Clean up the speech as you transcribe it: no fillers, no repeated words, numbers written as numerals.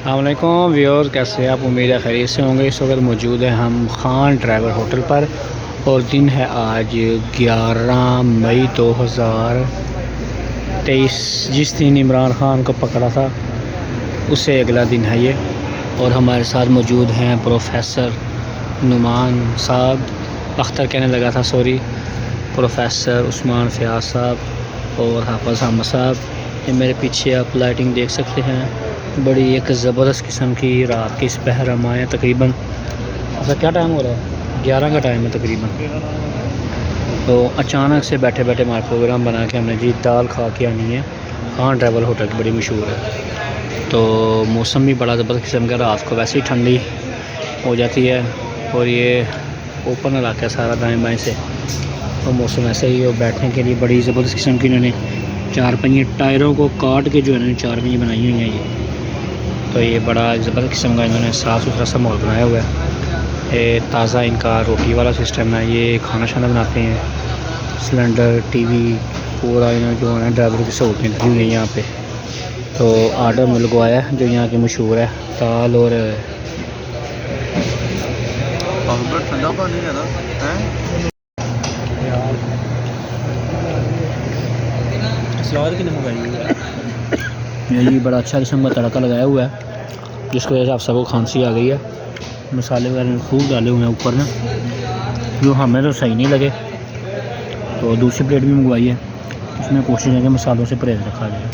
अस्सलामुअलैकुम व्यूअर, कैसे आप? उम्मीद है खैरियत से होंगे। इस वक्त मौजूद है हम खान ड्राइवर होटल पर और दिन है आज 11 मई 2023। जिस दिन इमरान खान को पकड़ा था उससे अगला दिन है ये। और हमारे साथ मौजूद हैं प्रोफेसर नुमान साहब, अख्तर कहने लगा था सॉरी, प्रोफेसर उस्मान फ़याज़ साहब और हाफ़िज़ अहमद साहब। ये मेरे पीछे आप लाइटिंग देख सकते हैं, बड़ी एक ज़बरदस्त किस्म की। रात के इस पहर हम आए तकरीबन, ऐसा क्या टाइम हो रहा है, 11 का टाइम है तकरीबन। तो अचानक से बैठे बैठे हमारा प्रोग्राम बना के हमने जी दाल खा के आनी है। खान ड्राइवर होटल की बड़ी मशहूर है। तो मौसम भी बड़ा ज़बरदस्त किस्म का, रात को वैसे ही ठंडी हो जाती है और ये ओपन इलाका है सारा दाएँ बाएँ से, तो मौसम ऐसे ही। और बैठने के लिए बड़ी ज़बरदस्त किस्म की इन्होंने चार पहिए टायरों को काट के जो है चार पहिए बनाई हुई हैं ये। तो ये बड़ा ज़बरदस्त किस्म का इन्होंने साफ़ सुथरा सा माहौल बनाया हुआ है। ये ताज़ा इनका रोटी वाला सिस्टम है, ये खाना शाना बनाते हैं, सिलेंडर टीवी पूरा इन्होंने जो है ड्राइवर की सहूलतें दी हुई हैं यहाँ पे। तो आर्डर में लगवाया है जो यहाँ की मशहूर है दाल और ठंडा पानी है ना सलाद की मंगाई है। ये बड़ा अच्छा किस्म का तड़का लगाया हुआ है जिसकी वजह से आप सबको खांसी आ गई है। मसाले वगैरह खूब डाले हुए हैं ऊपर ना, जो हमें तो सही नहीं लगे। तो दूसरी प्लेट भी मंगवाई है, इसमें कोशिश है कि मसालों से परहेज़ रखा जाए।